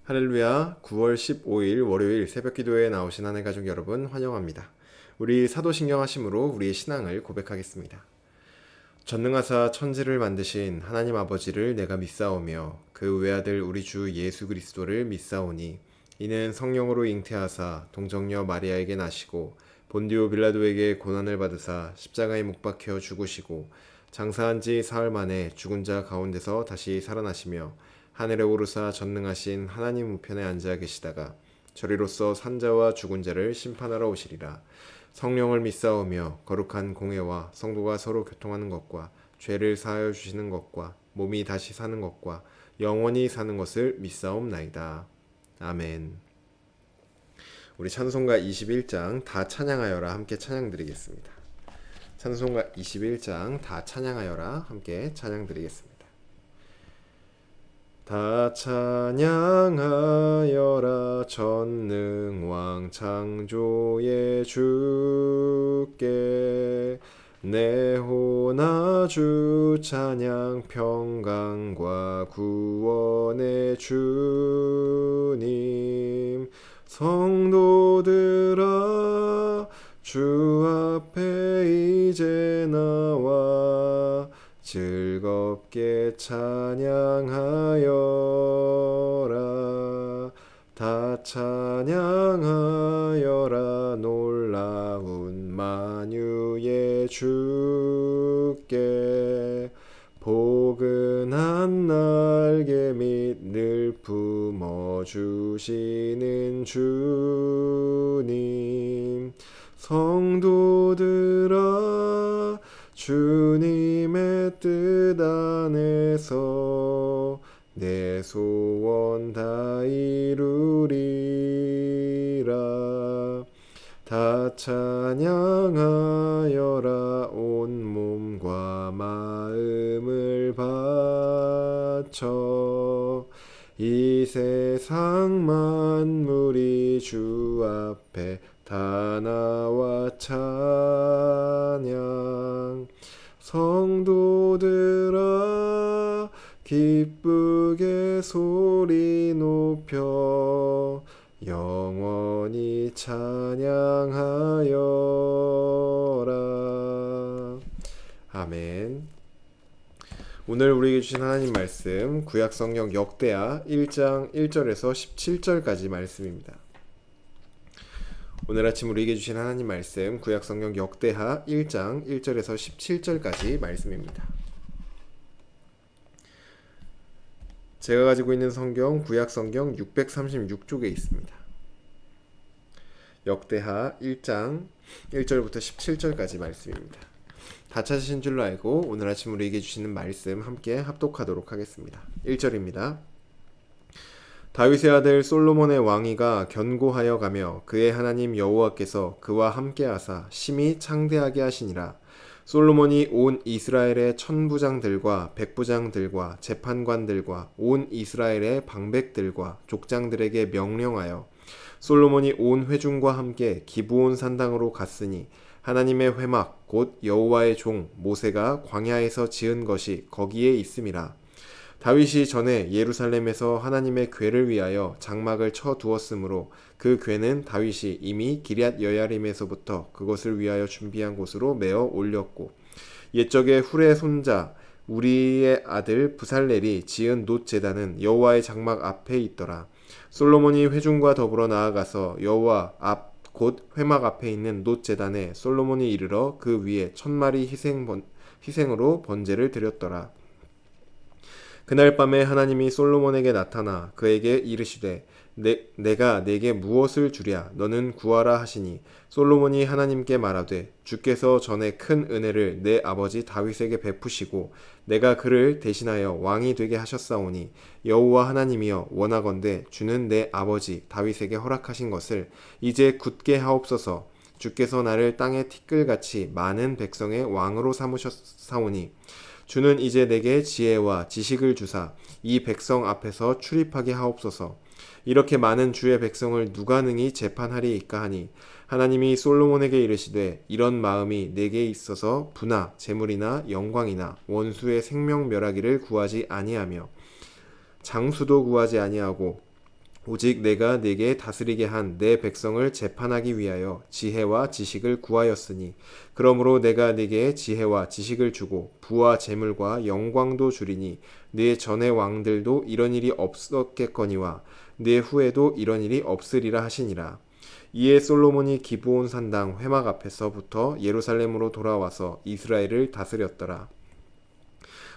할렐루야. 9월 15일 월요일 새벽기도에 나오신 하나님 가족 여러분 환영합니다. 우리 사도신경 하심으로 우리의 신앙을 고백하겠습니다. 전능하사 천지를 만드신 하나님 아버지를 내가 믿사오며 그 외아들 우리 주 예수 그리스도를 믿사오니 이는 성령으로 잉태하사 동정녀 마리아에게 나시고 본디오 빌라도에게 고난을 받으사 십자가에 못 박혀 죽으시고 장사한 지 사흘 만에 죽은 자 가운데서 다시 살아나시며 하늘에 오르사 전능하신 하나님 우편에 앉아 계시다가 저리로서 산자와 죽은 자를 심판하러 오시리라. 성령을 믿사오며 거룩한 공회와 성도가 서로 교통하는 것과 죄를 사하여 주시는 것과 몸이 다시 사는 것과 영원히 사는 것을 믿사옵나이다. 아멘. 우리 찬송가 21장 다 찬양하여라 함께 찬양 드리겠습니다. 찬송가 21장 다 찬양하여라 함께 찬양 드리겠습니다. 다 찬양하여라 전능왕 창조의 주께 내 호나 주 찬양 평강과 구원의 주님 성도들아 주 앞에 이제 나와 즐겁게 찬양하여라 다 찬양하여라 놀라운 만유의 주께 포근한 날개 및 늘 품어주시는 주님 성도들아 주님의 뜻 안에서 내 소원 다 이루리라 다 찬양하여라 온 몸과 마음을 바쳐 이 세상 만물이 주 앞에 다 나와 찬양 성도들아 기쁘게 소리 높여 영원히 찬양하여라. 아멘. 오늘 우리에게 주신 하나님 말씀 구약성경 역대하 1장 1절에서 17절까지 말씀입니다. 오늘 아침 우리에게 주신 하나님 말씀 구약성경 역대하 1장 1절에서 17절까지 말씀입니다. 제가 가지고 있는 성경 구약성경 636쪽에 있습니다. 역대하 1장 1절부터 17절까지 말씀입니다. 다 찾으신 줄로 알고 오늘 아침 우리에게 주시는 말씀 함께 합독하도록 하겠습니다. 1절입니다. 다윗의 아들 솔로몬의 왕위가 견고하여 가며 그의 하나님 여호와께서 그와 함께하사 심히 창대하게 하시니라. 솔로몬이 온 이스라엘의 천부장들과 백부장들과 재판관들과 온 이스라엘의 방백들과 족장들에게 명령하여 솔로몬이 온 회중과 함께 기브온 산당으로 갔으니 하나님의 회막 곧 여호와의 종 모세가 광야에서 지은 것이 거기에 있음이라. 다윗이 전에 예루살렘에서 하나님의 궤를 위하여 장막을 쳐 두었으므로 그 궤는 다윗이 이미 기럇 여야림에서부터 그것을 위하여 준비한 곳으로 메어 올렸고 옛적에 훌의 손자 우리의 아들 부살렐이 지은 놋 제단은 여호와의 장막 앞에 있더라. 솔로몬이 회중과 더불어 나아가서 여호와 앞 곧 회막 앞에 있는 놋 제단에 솔로몬이 이르러 그 위에 1000마리 희생으로 번제를 드렸더라. 그날 밤에 하나님이 솔로몬에게 나타나 그에게 이르시되 내가 내게 무엇을 주랴 너는 구하라 하시니 솔로몬이 하나님께 말하되 주께서 전에 큰 은혜를 내 아버지 다윗에게 베푸시고 내가 그를 대신하여 왕이 되게 하셨사오니 여호와 하나님이여 원하건대 주는 내 아버지 다윗에게 허락하신 것을 이제 굳게 하옵소서. 주께서 나를 땅의 티끌같이 많은 백성의 왕으로 삼으셨사오니 주는 이제 내게 지혜와 지식을 주사 이 백성 앞에서 출입하게 하옵소서. 이렇게 많은 주의 백성을 누가 능히 재판하리이까 하니 하나님이 솔로몬에게 이르시되 이런 마음이 내게 있어서 부나 재물이나 영광이나 원수의 생명 멸하기를 구하지 아니하며 장수도 구하지 아니하고 오직 내가 네게 다스리게 한 내 백성을 재판하기 위하여 지혜와 지식을 구하였으니 그러므로 내가 네게 지혜와 지식을 주고 부와 재물과 영광도 주리니 네 전의 왕들도 이런 일이 없었겠거니와 네 후에도 이런 일이 없으리라 하시니라. 이에 솔로몬이 기브온 산당 회막 앞에서부터 예루살렘으로 돌아와서 이스라엘을 다스렸더라.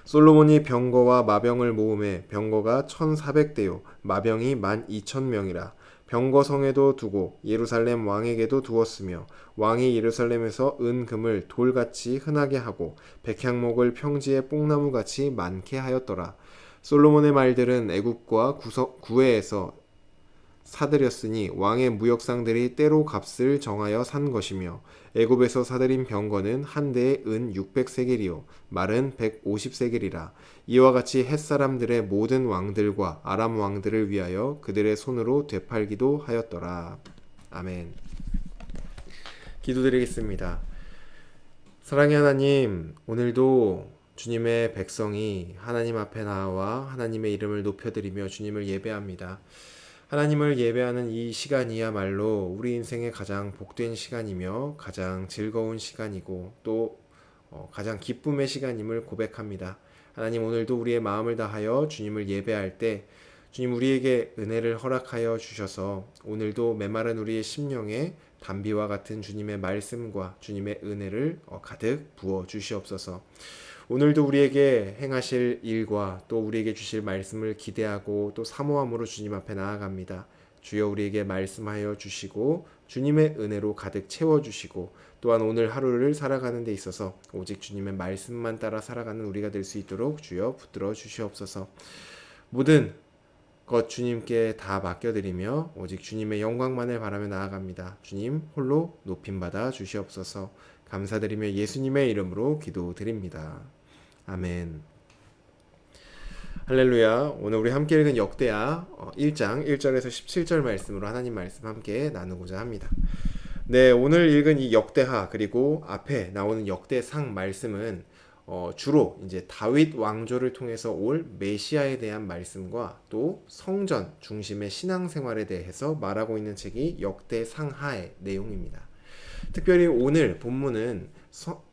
솔로몬이 병거와 마병을 모음해 병거가 1400대요 마병이 12,000명이라. 병거 성에도 두고 예루살렘 왕에게도 두었으며 왕이 예루살렘에서 은금을 돌같이 흔하게 하고 백향목을 평지에 뽕나무같이 많게 하였더라. 솔로몬의 말들은 애굽과 구해에서 사들였으니 왕의 무역상들이 때로 값을 정하여 산 것이며 애굽에서 사들인 병거는 한 대에 은 600세겔이요 말은 150세겔이라. 이와 같이 햇사람들의 모든 왕들과 아람 왕들을 위하여 그들의 손으로 되팔기도 하였더라. 아멘. 기도드리겠습니다. 사랑의 하나님, 오늘도 주님의 백성이 하나님 앞에 나와 하나님의 이름을 높여드리며 주님을 예배합니다. 하나님을 예배하는 이 시간이야말로 우리 인생의 가장 복된 시간이며 가장 즐거운 시간이고 또 가장 기쁨의 시간임을 고백합니다. 하나님, 오늘도 우리의 마음을 다하여 주님을 예배할 때 주님 우리에게 은혜를 허락하여 주셔서 오늘도 메마른 우리의 심령에 단비와 같은 주님의 말씀과 주님의 은혜를 가득 부어 주시옵소서. 오늘도 우리에게 행하실 일과 또 우리에게 주실 말씀을 기대하고 또 사모함으로 주님 앞에 나아갑니다. 주여, 우리에게 말씀하여 주시고 주님의 은혜로 가득 채워주시고 또한 오늘 하루를 살아가는 데 있어서 오직 주님의 말씀만 따라 살아가는 우리가 될 수 있도록 주여 붙들어 주시옵소서. 모든 것 주님께 다 맡겨드리며 오직 주님의 영광만을 바라며 나아갑니다. 주님 홀로 높임받아 주시옵소서. 감사드리며 예수님의 이름으로 기도드립니다. 아멘. 할렐루야. 오늘 우리 함께 읽은 역대하 1장 1절에서 17절 말씀으로 하나님 말씀 함께 나누고자 합니다. 네, 오늘 읽은 이 역대하 그리고 앞에 나오는 역대상 말씀은 주로 이제 다윗 왕조를 통해서 올 메시아에 대한 말씀과 또 성전 중심의 신앙생활에 대해서 말하고 있는 책이 역대상하의 내용입니다. 특별히 오늘 본문은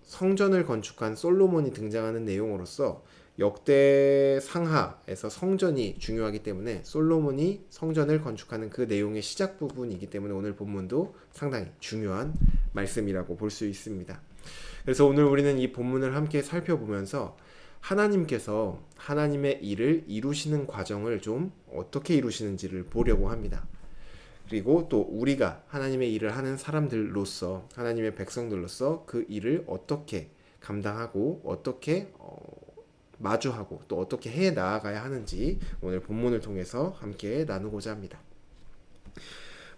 성전을 건축한 솔로몬이 등장하는 내용으로서 역대상하에서 성전이 중요하기 때문에 솔로몬이 성전을 건축하는 그 내용의 시작 부분이기 때문에 오늘 본문도 상당히 중요한 말씀이라고 볼 수 있습니다. 그래서 오늘 우리는 이 본문을 함께 살펴보면서 하나님께서 하나님의 일을 이루시는 과정을 좀 어떻게 이루시는지를 보려고 합니다. 그리고 또 우리가 하나님의 일을 하는 사람들로서 하나님의 백성들로서 그 일을 어떻게 감당하고 어떻게 마주하고 또 어떻게 해 나아가야 하는지 오늘 본문을 통해서 함께 나누고자 합니다.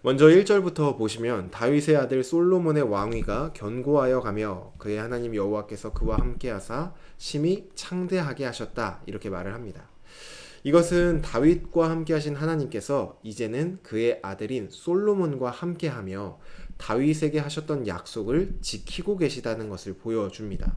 먼저 1절부터 보시면 다윗의 아들 솔로몬의 왕위가 견고하여 가며 그의 하나님 여호와께서 그와 함께 하사 심히 창대하게 하셨다, 이렇게 말을 합니다. 이것은 다윗과 함께 하신 하나님께서 이제는 그의 아들인 솔로몬과 함께 하며 다윗에게 하셨던 약속을 지키고 계시다는 것을 보여줍니다.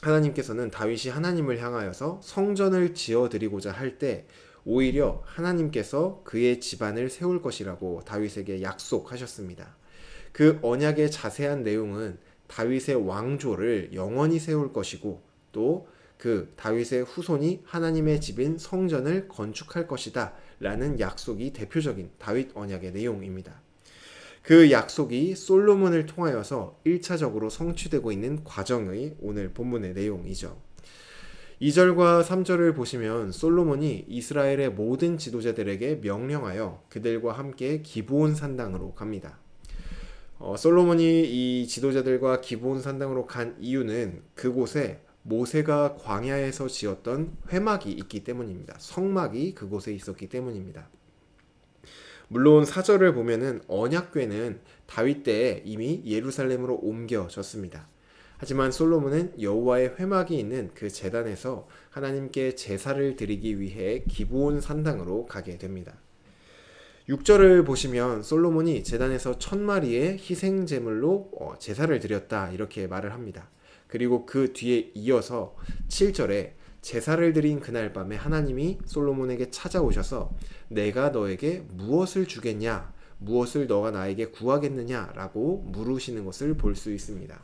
하나님께서는 다윗이 하나님을 향하여서 성전을 지어드리고자 할 때 오히려 하나님께서 그의 집안을 세울 것이라고 다윗에게 약속하셨습니다. 그 언약의 자세한 내용은 다윗의 왕조를 영원히 세울 것이고 또 그 다윗의 후손이 하나님의 집인 성전을 건축할 것이다 라는 약속이 대표적인 다윗 언약의 내용입니다. 그 약속이 솔로몬을 통하여서 1차적으로 성취되고 있는 과정의 오늘 본문의 내용이죠. 2절과 3절을 보시면 솔로몬이 이스라엘의 모든 지도자들에게 명령하여 그들과 함께 기브온 산당으로 갑니다. 솔로몬이 이 지도자들과 기브온 산당으로 간 이유는 그곳에 모세가 광야에서 지었던 회막이 있기 때문입니다. 성막이 그곳에 있었기 때문입니다. 물론 4절을 보면은 언약궤는 다윗 때에 이미 예루살렘으로 옮겨졌습니다. 하지만 솔로몬은 여호와의 회막이 있는 그 제단에서 하나님께 제사를 드리기 위해 기브온 산당으로 가게 됩니다. 6절을 보시면 솔로몬이 제단에서 1000마리의 희생 제물로 제사를 드렸다, 이렇게 말을 합니다. 그리고 그 뒤에 이어서 7절에 제사를 드린 그날 밤에 하나님이 솔로몬에게 찾아오셔서 내가 너에게 무엇을 주겠냐? 무엇을 너가 나에게 구하겠느냐? 라고 물으시는 것을 볼 수 있습니다.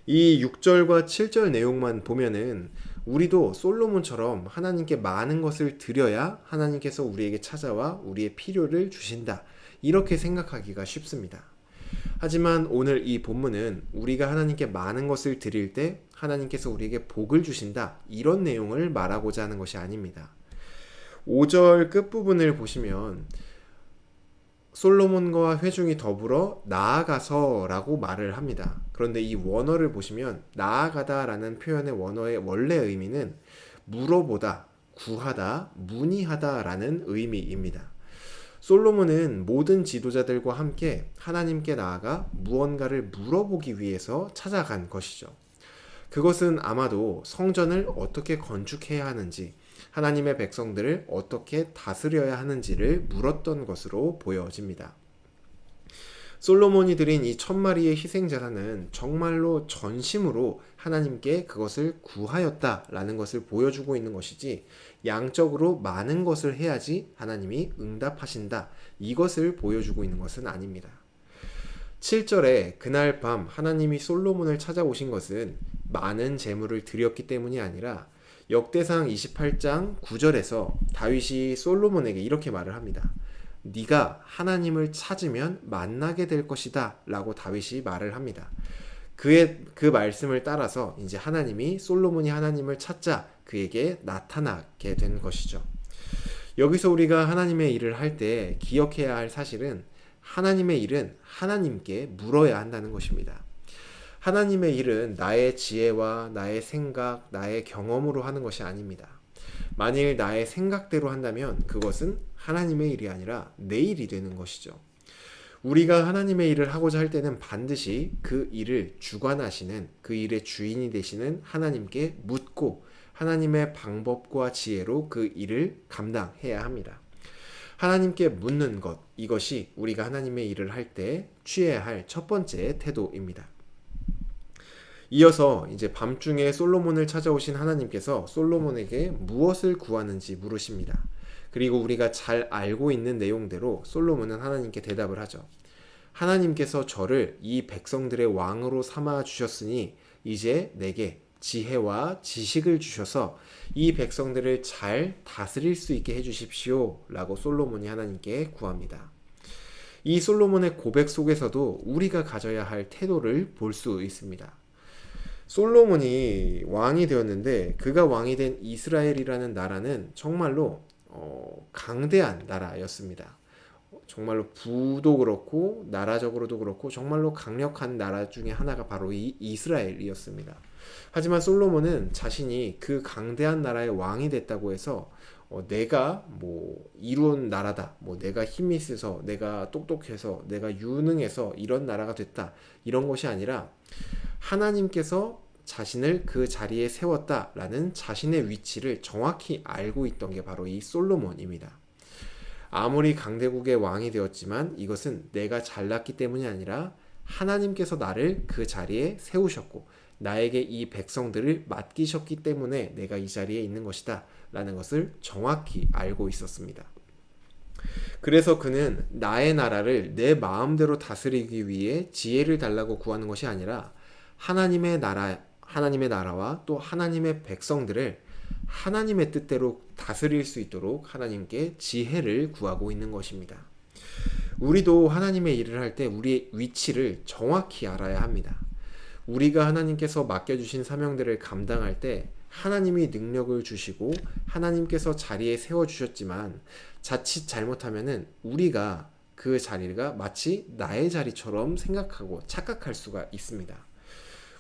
이 6절과 7절 내용만 보면은 우리도 솔로몬처럼 하나님께 많은 것을 드려야 하나님께서 우리에게 찾아와 우리의 필요를 주신다. 이렇게 생각하기가 쉽습니다. 하지만 오늘 이 본문은 우리가 하나님께 많은 것을 드릴 때 하나님께서 우리에게 복을 주신다. 이런 내용을 말하고자 하는 것이 아닙니다. 5절 끝부분을 보시면 솔로몬과 회중이 더불어 나아가서 라고 말을 합니다. 그런데 이 원어를 보시면 나아가다 라는 표현의 원어의 원래 의미는 물어보다, 구하다, 문의하다 라는 의미입니다. 솔로몬은 모든 지도자들과 함께 하나님께 나아가 무언가를 물어보기 위해서 찾아간 것이죠. 그것은 아마도 성전을 어떻게 건축해야 하는지, 하나님의 백성들을 어떻게 다스려야 하는지를 물었던 것으로 보여집니다. 솔로몬이 드린 이 1000마리의 희생제사는 정말로 전심으로 하나님께 그것을 구하였다라는 것을 보여주고 있는 것이지 양적으로 많은 것을 해야지 하나님이 응답하신다 이것을 보여주고 있는 것은 아닙니다. 7절에 그날 밤 하나님이 솔로몬을 찾아오신 것은 많은 재물을 드렸기 때문이 아니라 역대상 28장 9절에서 다윗이 솔로몬에게 이렇게 말을 합니다. 네가 하나님을 찾으면 만나게 될 것이다 라고 다윗이 말을 합니다. 그 말씀을 따라서 이제 하나님이 솔로몬이 하나님을 찾자 그에게 나타나게 된 것이죠. 여기서 우리가 하나님의 일을 할 때 기억해야 할 사실은 하나님의 일은 하나님께 물어야 한다는 것입니다. 하나님의 일은 나의 지혜와 나의 생각, 나의 경험으로 하는 것이 아닙니다. 만일 나의 생각대로 한다면 그것은 하나님의 일이 아니라 내 일이 되는 것이죠. 우리가 하나님의 일을 하고자 할 때는 반드시 그 일을 주관하시는 그 일의 주인이 되시는 하나님께 묻고 하나님의 방법과 지혜로 그 일을 감당해야 합니다. 하나님께 묻는 것, 이것이 우리가 하나님의 일을 할 때 취해야 할 첫 번째 태도입니다. 이어서 이제 밤중에 솔로몬을 찾아오신 하나님께서 솔로몬에게 무엇을 구하는지 물으십니다. 그리고 우리가 잘 알고 있는 내용대로 솔로몬은 하나님께 대답을 하죠. 하나님께서 저를 이 백성들의 왕으로 삼아 주셨으니 이제 내게 지혜와 지식을 주셔서 이 백성들을 잘 다스릴 수 있게 해주십시오 라고 솔로몬이 하나님께 구합니다. 이 솔로몬의 고백 속에서도 우리가 가져야 할 태도를 볼 수 있습니다. 솔로몬이 왕이 되었는데 그가 왕이 된 이스라엘이라는 나라는 정말로 강대한 나라였습니다. 정말로 부도 그렇고 나라적으로도 그렇고 정말로 강력한 나라 중에 하나가 바로 이 이스라엘이었습니다. 하지만 솔로몬은 자신이 그 강대한 나라의 왕이 됐다고 해서 내가 이룬 나라다, 내가 힘이 있어서, 내가 똑똑해서, 내가 유능해서 이런 나라가 됐다 이런 것이 아니라 하나님께서 자신을 그 자리에 세웠다라는 자신의 위치를 정확히 알고 있던 게 바로 이 솔로몬입니다. 아무리 강대국의 왕이 되었지만 이것은 내가 잘났기 때문이 아니라 하나님께서 나를 그 자리에 세우셨고 나에게 이 백성들을 맡기셨기 때문에 내가 이 자리에 있는 것이다 라는 것을 정확히 알고 있었습니다. 그래서 그는 나의 나라를 내 마음대로 다스리기 위해 지혜를 달라고 구하는 것이 아니라 하나님의 나라와 또 하나님의 백성들을 하나님의 뜻대로 다스릴 수 있도록 하나님께 지혜를 구하고 있는 것입니다. 우리도 하나님의 일을 할 때 우리의 위치를 정확히 알아야 합니다. 우리가 하나님께서 맡겨주신 사명들을 감당할 때 하나님이 능력을 주시고 하나님께서 자리에 세워주셨지만 자칫 잘못하면은 우리가 그 자리가 마치 나의 자리처럼 생각하고 착각할 수가 있습니다.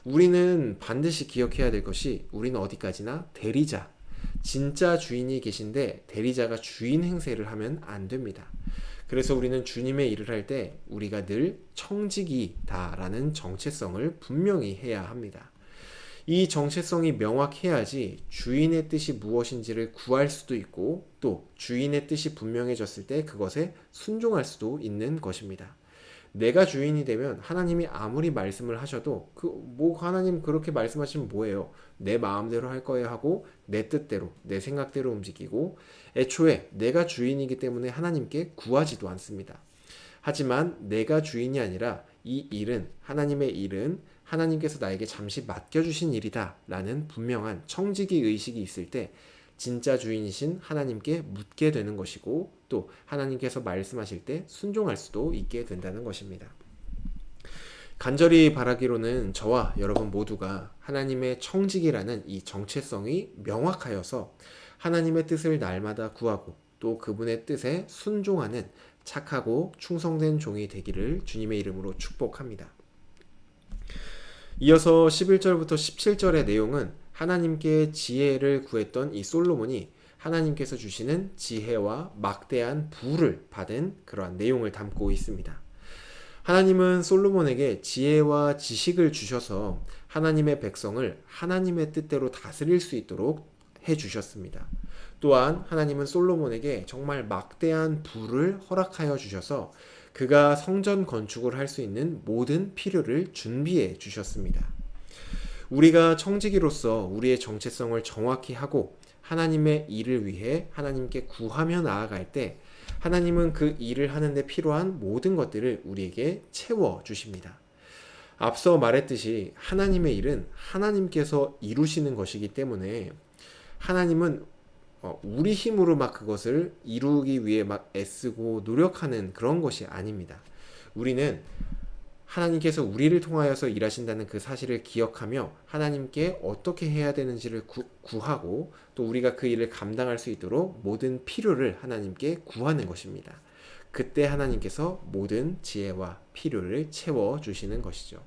우리는 반드시 기억해야 될 것이 우리는 어디까지나 대리자, 진짜 주인이 계신데 대리자가 주인 행세를 하면 안 됩니다. 그래서 우리는 주님의 일을 할 때 우리가 늘 청직이다라는 정체성을 분명히 해야 합니다. 이 정체성이 명확해야지 주인의 뜻이 무엇인지를 구할 수도 있고 또 주인의 뜻이 분명해졌을 때 그것에 순종할 수도 있는 것입니다. 내가 주인이 되면 하나님이 아무리 말씀을 하셔도 뭐 하나님 그렇게 말씀하시면 뭐예요? 내 마음대로 할 거예요 하고 내 뜻대로 내 생각대로 움직이고 애초에 내가 주인이기 때문에 하나님께 구하지도 않습니다. 하지만 내가 주인이 아니라 이 일은 하나님의 일은 하나님께서 나에게 잠시 맡겨주신 일이다 라는 분명한 청지기 의식이 있을 때 진짜 주인이신 하나님께 묻게 되는 것이고 또 하나님께서 말씀하실 때 순종할 수도 있게 된다는 것입니다. 간절히 바라기로는 저와 여러분 모두가 하나님의 청지기라는 이 정체성이 명확하여서 하나님의 뜻을 날마다 구하고 또 그분의 뜻에 순종하는 착하고 충성된 종이 되기를 주님의 이름으로 축복합니다. 이어서 11절부터 17절의 내용은 하나님께 지혜를 구했던 이 솔로몬이 하나님께서 주시는 지혜와 막대한 부를 받은 그러한 내용을 담고 있습니다. 하나님은 솔로몬에게 지혜와 지식을 주셔서 하나님의 백성을 하나님의 뜻대로 다스릴 수 있도록 해주셨습니다. 또한 하나님은 솔로몬에게 정말 막대한 부를 허락하여 주셔서 그가 성전 건축을 할 수 있는 모든 필요를 준비해 주셨습니다. 우리가 청지기로서 우리의 정체성을 정확히 하고 하나님의 일을 위해 하나님께 구하며 나아갈 때 하나님은 그 일을 하는 데 필요한 모든 것들을 우리에게 채워 주십니다. 앞서 말했듯이 하나님의 일은 하나님께서 이루시는 것이기 때문에 하나님은 우리 힘으로 막 그것을 이루기 위해 막 애쓰고 노력하는 그런 것이 아닙니다. 우리는 하나님께서 우리를 통하여서 일하신다는 그 사실을 기억하며 하나님께 어떻게 해야 되는지를 구하고 또 우리가 그 일을 감당할 수 있도록 모든 필요를 하나님께 구하는 것입니다. 그때 하나님께서 모든 지혜와 필요를 채워주시는 것이죠.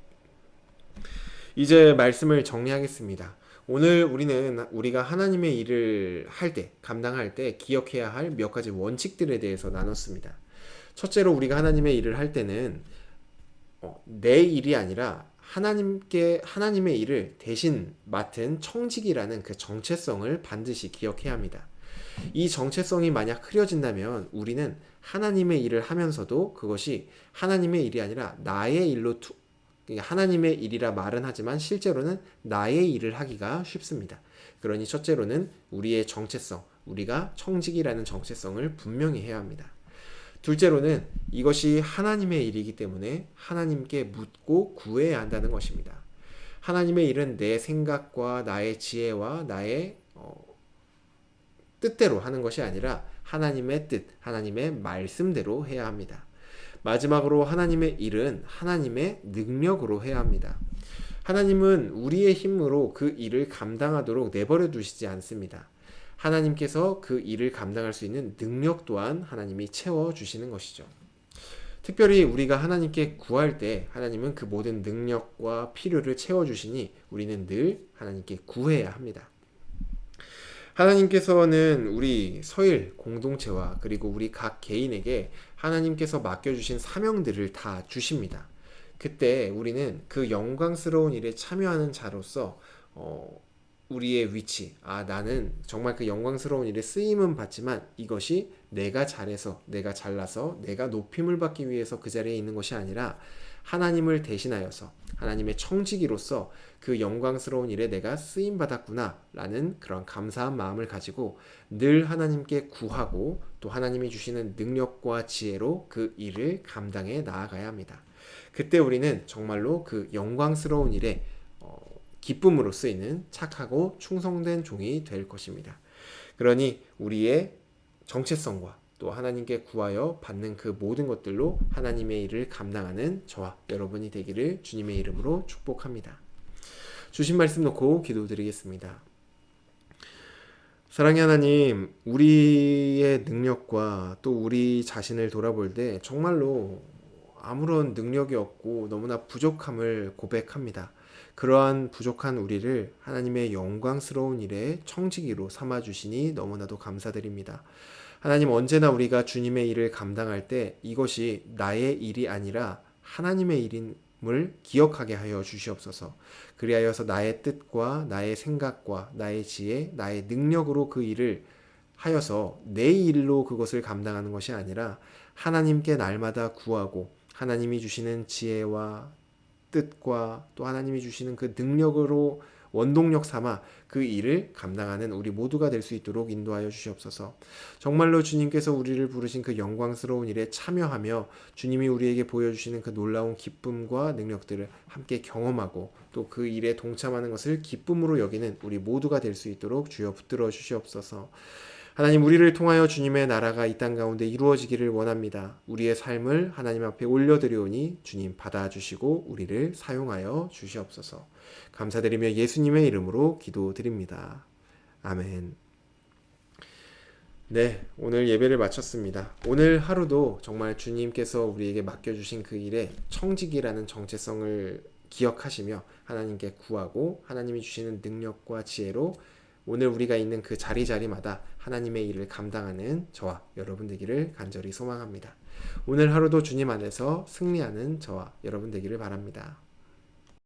이제 말씀을 정리하겠습니다. 오늘 우리가 하나님의 일을 할 때, 감당할 때 기억해야 할 몇 가지 원칙들에 대해서 나눴습니다. 첫째로 우리가 하나님의 일을 할 때는 내 일이 아니라 하나님의 일을 대신 맡은 청지기라는 그 정체성을 반드시 기억해야 합니다. 이 정체성이 만약 흐려진다면 우리는 하나님의 일을 하면서도 그것이 하나님의 일이 아니라 나의 일로 하나님의 일이라 말은 하지만 실제로는 나의 일을 하기가 쉽습니다. 그러니 첫째로는 우리의 정체성, 우리가 청지기라는 정체성을 분명히 해야 합니다. 둘째로는 이것이 하나님의 일이기 때문에 하나님께 묻고 구해야 한다는 것입니다. 하나님의 일은 내 생각과 나의 지혜와 나의 뜻대로 하는 것이 아니라 하나님의 뜻, 하나님의 말씀대로 해야 합니다. 마지막으로 하나님의 일은 하나님의 능력으로 해야 합니다. 하나님은 우리의 힘으로 그 일을 감당하도록 내버려 두시지 않습니다. 하나님께서 그 일을 감당할 수 있는 능력 또한 하나님이 채워주시는 것이죠. 특별히 우리가 하나님께 구할 때 하나님은 그 모든 능력과 필요를 채워주시니 우리는 늘 하나님께 구해야 합니다. 하나님께서는 우리 서일 공동체와 그리고 우리 각 개인에게 하나님께서 맡겨주신 사명들을 다 주십니다. 그때 우리는 그 영광스러운 일에 참여하는 자로서 우리의 위치, 나는 정말 그 영광스러운 일에 쓰임은 받지만 이것이 내가 잘해서, 내가 잘나서, 내가 높임을 받기 위해서 그 자리에 있는 것이 아니라 하나님을 대신하여서 하나님의 청지기로서 그 영광스러운 일에 내가 쓰임받았구나 라는 그런 감사한 마음을 가지고 늘 하나님께 구하고 또 하나님이 주시는 능력과 지혜로 그 일을 감당해 나아가야 합니다. 그때 우리는 정말로 그 영광스러운 일에 기쁨으로 쓰이는 착하고 충성된 종이 될 것입니다. 그러니 우리의 정체성과 또 하나님께 구하여 받는 그 모든 것들로 하나님의 일을 감당하는 저와 여러분이 되기를 주님의 이름으로 축복합니다. 주신 말씀 놓고 기도드리겠습니다. 사랑의 하나님, 우리의 능력과 또 우리 자신을 돌아볼 때 정말로 아무런 능력이 없고 너무나 부족함을 고백합니다. 그러한 부족한 우리를 하나님의 영광스러운 일에 청지기로 삼아주시니 너무나도 감사드립니다. 하나님, 언제나 우리가 주님의 일을 감당할 때 이것이 나의 일이 아니라 하나님의 일임을 기억하게 하여 주시옵소서. 그리하여서 나의 뜻과 나의 생각과 나의 지혜, 나의 능력으로 그 일을 하여서 내 일로 그것을 감당하는 것이 아니라 하나님께 날마다 구하고 하나님이 주시는 지혜와 뜻과 또 하나님이 주시는 그 능력으로 원동력 삼아 그 일을 감당하는 우리 모두가 될 수 있도록 인도하여 주시옵소서. 정말로 주님께서 우리를 부르신 그 영광스러운 일에 참여하며 주님이 우리에게 보여주시는 그 놀라운 기쁨과 능력들을 함께 경험하고 또 그 일에 동참하는 것을 기쁨으로 여기는 우리 모두가 될 수 있도록 주여 붙들어 주시옵소서. 하나님, 우리를 통하여 주님의 나라가 이 땅 가운데 이루어지기를 원합니다. 우리의 삶을 하나님 앞에 올려드리오니 주님 받아주시고 우리를 사용하여 주시옵소서. 감사드리며 예수님의 이름으로 기도드립니다. 아멘. 네, 오늘 예배를 마쳤습니다. 오늘 하루도 정말 주님께서 우리에게 맡겨주신 그 일에 청직이라는 정체성을 기억하시며 하나님께 구하고 하나님이 주시는 능력과 지혜로 오늘 우리가 있는 그 자리자리마다 하나님의 일을 감당하는 저와 여러분 되기를 간절히 소망합니다. 오늘 하루도 주님 안에서 승리하는 저와 여러분 되기를 바랍니다.